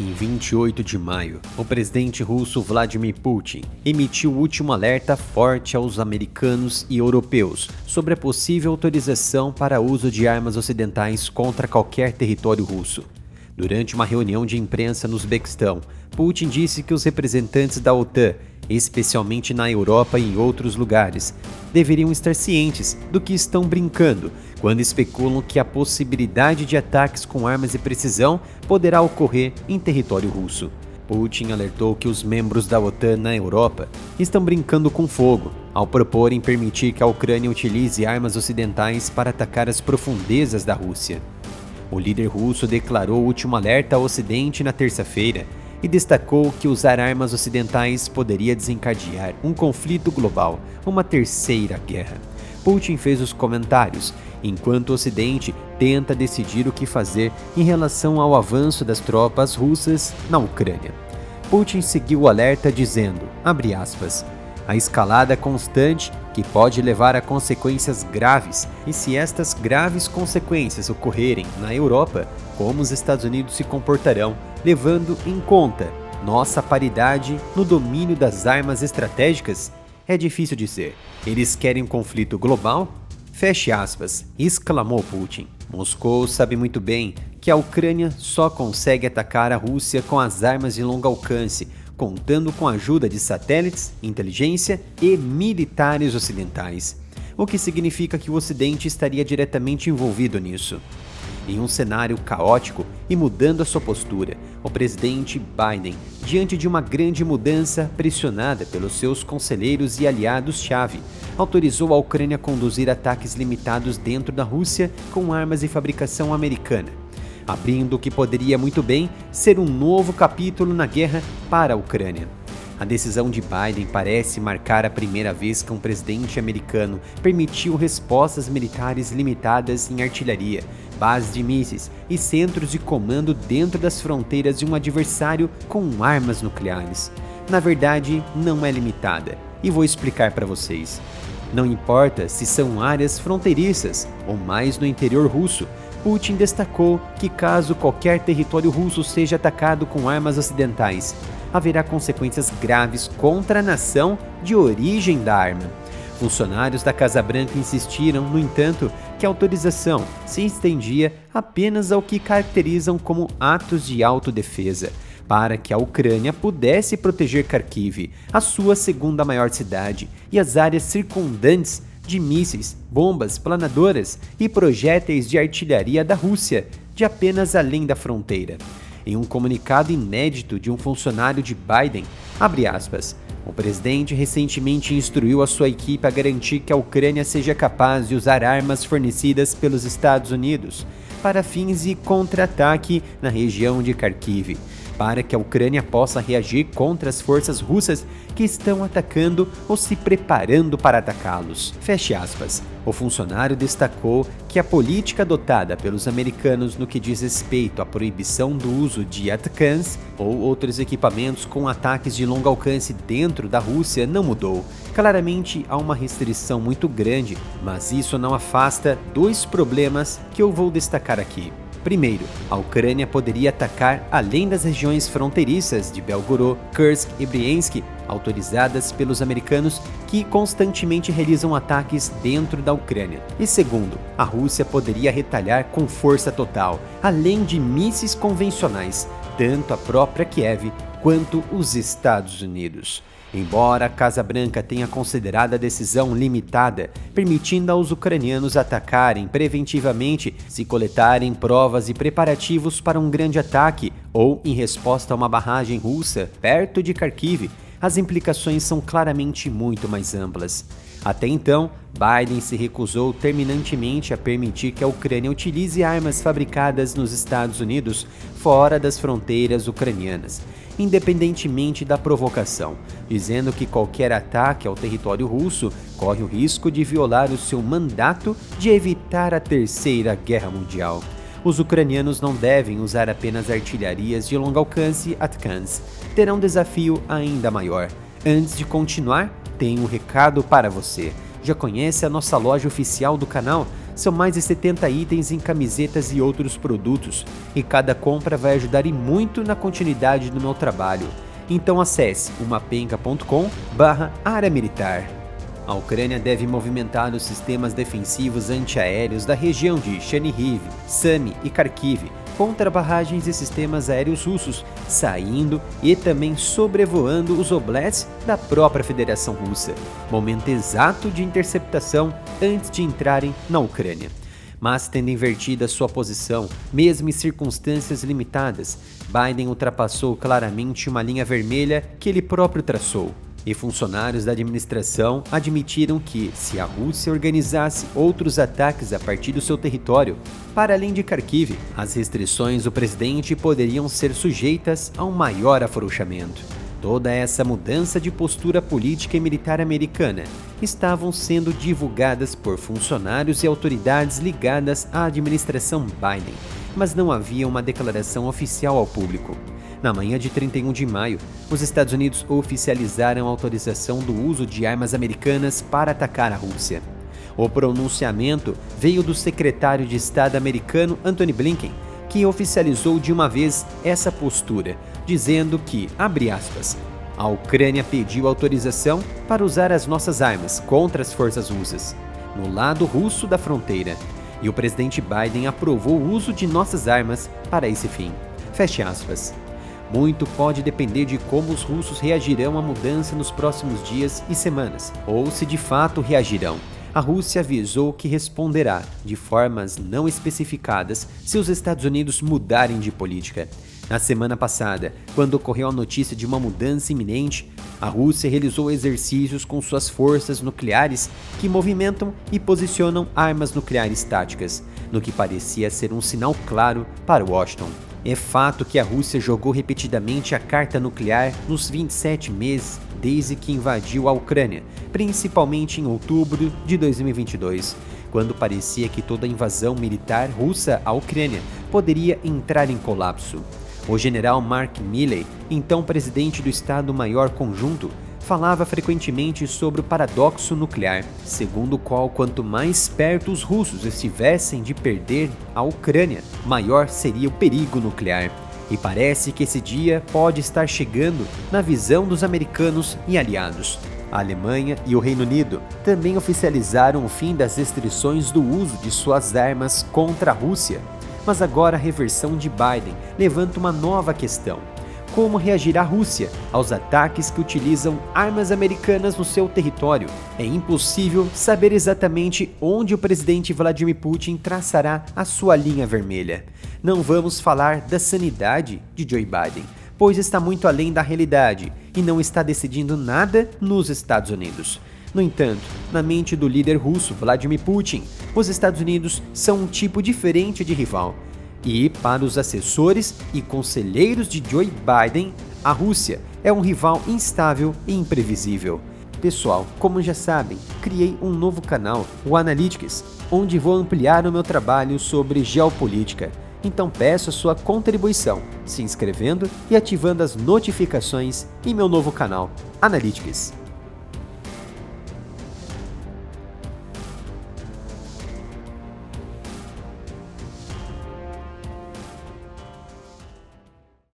Em 28 de maio, o presidente russo Vladimir Putin emitiu o último alerta forte aos americanos e europeus sobre a possível autorização para uso de armas ocidentais contra qualquer território russo. Durante uma reunião de imprensa no Uzbequistão, Putin disse que os representantes da OTAN, especialmente na Europa e em outros lugares, deveriam estar cientes do que estão brincando quando especulam que a possibilidade de ataques com armas de precisão poderá ocorrer em território russo. Putin alertou que os membros da OTAN na Europa estão brincando com fogo ao proporem permitir que a Ucrânia utilize armas ocidentais para atacar as profundezas da Rússia. O líder russo declarou o último alerta ao Ocidente na terça-feira e destacou que usar armas ocidentais poderia desencadear um conflito global, uma terceira guerra. Putin fez os comentários enquanto o Ocidente tenta decidir o que fazer em relação ao avanço das tropas russas na Ucrânia. Putin seguiu o alerta dizendo, abre aspas, a escalada constante que pode levar a consequências graves, e se estas graves consequências ocorrerem na Europa, como os Estados Unidos se comportarão, levando em conta nossa paridade no domínio das armas estratégicas? É difícil dizer. Eles querem um conflito global? Feche aspas, exclamou Putin. Moscou sabe muito bem que a Ucrânia só consegue atacar a Rússia com as armas de longo alcance, contando com a ajuda de satélites, inteligência e militares ocidentais, o que significa que o Ocidente estaria diretamente envolvido nisso. Em um cenário caótico e mudando a sua postura, o presidente Biden, diante de uma grande mudança pressionada pelos seus conselheiros e aliados-chave, autorizou a Ucrânia a conduzir ataques limitados dentro da Rússia com armas de fabricação americana, abrindo o que poderia muito bem ser um novo capítulo na guerra para a Ucrânia. A decisão de Biden parece marcar a primeira vez que um presidente americano permitiu respostas militares limitadas em artilharia, bases de mísseis e centros de comando dentro das fronteiras de um adversário com armas nucleares. Na verdade, não é limitada, e vou explicar para vocês. Não importa se são áreas fronteiriças ou mais no interior russo, Putin destacou que caso qualquer território russo seja atacado com armas ocidentais, haverá consequências graves contra a nação de origem da arma. Funcionários da Casa Branca insistiram, no entanto, que a autorização se estendia apenas ao que caracterizam como atos de autodefesa, para que a Ucrânia pudesse proteger Kharkiv, a sua segunda maior cidade, e as áreas circundantes de mísseis, bombas, planadoras e projéteis de artilharia da Rússia, de apenas além da fronteira. Em um comunicado inédito de um funcionário de Biden, abre aspas, o presidente recentemente instruiu a sua equipe a garantir que a Ucrânia seja capaz de usar armas fornecidas pelos Estados Unidos para fins de contra-ataque na região de Kharkiv, para que a Ucrânia possa reagir contra as forças russas que estão atacando ou se preparando para atacá-los. Feche aspas. O funcionário destacou que a política adotada pelos americanos no que diz respeito à proibição do uso de ATACMS ou outros equipamentos com ataques de longo alcance dentro da Rússia não mudou. Claramente há uma restrição muito grande, mas isso não afasta dois problemas que eu vou destacar aqui. Primeiro, a Ucrânia poderia atacar além das regiões fronteiriças de Belgorod, Kursk e Bryansk, autorizadas pelos americanos que constantemente realizam ataques dentro da Ucrânia. E segundo, a Rússia poderia retalhar com força total, além de mísseis convencionais, tanto a própria Kiev quanto os Estados Unidos. Embora a Casa Branca tenha considerado a decisão limitada, permitindo aos ucranianos atacarem preventivamente se coletarem provas e preparativos para um grande ataque ou em resposta a uma barragem russa perto de Kharkiv, as implicações são claramente muito mais amplas. Até então, Biden se recusou terminantemente a permitir que a Ucrânia utilize armas fabricadas nos Estados Unidos fora das fronteiras ucranianas, independentemente da provocação, dizendo que qualquer ataque ao território russo corre o risco de violar o seu mandato de evitar a Terceira Guerra Mundial. Os ucranianos não devem usar apenas artilharias de longo alcance ATACMS, terão um desafio ainda maior. Antes de continuar, tenho um recado para você. Já conhece a nossa loja oficial do canal? São mais de 70 itens em camisetas e outros produtos, e cada compra vai ajudar e muito na continuidade do meu trabalho. Então acesse umapenca.com/área militar. A Ucrânia deve movimentar os sistemas defensivos antiaéreos da região de Chernihiv, Sami e Kharkiv contra barragens e sistemas aéreos russos, saindo e também sobrevoando os oblasts da própria Federação Russa, momento exato de interceptação antes de entrarem na Ucrânia. Mas tendo invertido a sua posição, mesmo em circunstâncias limitadas, Biden ultrapassou claramente uma linha vermelha que ele próprio traçou. E funcionários da administração admitiram que, se a Rússia organizasse outros ataques a partir do seu território, para além de Kharkiv, as restrições do presidente poderiam ser sujeitas a um maior afrouxamento. Toda essa mudança de postura política e militar americana estavam sendo divulgadas por funcionários e autoridades ligadas à administração Biden, mas não havia uma declaração oficial ao público. Na manhã de 31 de maio, os Estados Unidos oficializaram a autorização do uso de armas americanas para atacar a Rússia. O pronunciamento veio do secretário de Estado americano Antony Blinken, que oficializou de uma vez essa postura, dizendo que, abre aspas, a Ucrânia pediu autorização para usar as nossas armas contra as forças russas, no lado russo da fronteira, e o presidente Biden aprovou o uso de nossas armas para esse fim. Feche aspas. Muito pode depender de como os russos reagirão à mudança nos próximos dias e semanas, ou se de fato reagirão. A Rússia avisou que responderá, de formas não especificadas, se os Estados Unidos mudarem de política. Na semana passada, quando ocorreu a notícia de uma mudança iminente, a Rússia realizou exercícios com suas forças nucleares que movimentam e posicionam armas nucleares táticas, no que parecia ser um sinal claro para Washington. É fato que a Rússia jogou repetidamente a carta nuclear nos 27 meses desde que invadiu a Ucrânia, principalmente em outubro de 2022, quando parecia que toda a invasão militar russa à Ucrânia poderia entrar em colapso. O general Mark Milley, então presidente do Estado-Maior Conjunto, falava frequentemente sobre o paradoxo nuclear, segundo o qual quanto mais perto os russos estivessem de perder a Ucrânia, maior seria o perigo nuclear. E parece que esse dia pode estar chegando na visão dos americanos e aliados. A Alemanha e o Reino Unido também oficializaram o fim das restrições do uso de suas armas contra a Rússia. Mas agora a reversão de Biden levanta uma nova questão. Como reagirá a Rússia aos ataques que utilizam armas americanas no seu território? É impossível saber exatamente onde o presidente Vladimir Putin traçará a sua linha vermelha. Não vamos falar da sanidade de Joe Biden, pois está muito além da realidade e não está decidindo nada nos Estados Unidos. No entanto, na mente do líder russo Vladimir Putin, os Estados Unidos são um tipo diferente de rival. E, para os assessores e conselheiros de Joe Biden, a Rússia é um rival instável e imprevisível. Pessoal, como já sabem, criei um novo canal, o Analytics, onde vou ampliar o meu trabalho sobre geopolítica. Então peço a sua contribuição, se inscrevendo e ativando as notificações em meu novo canal, Analytics.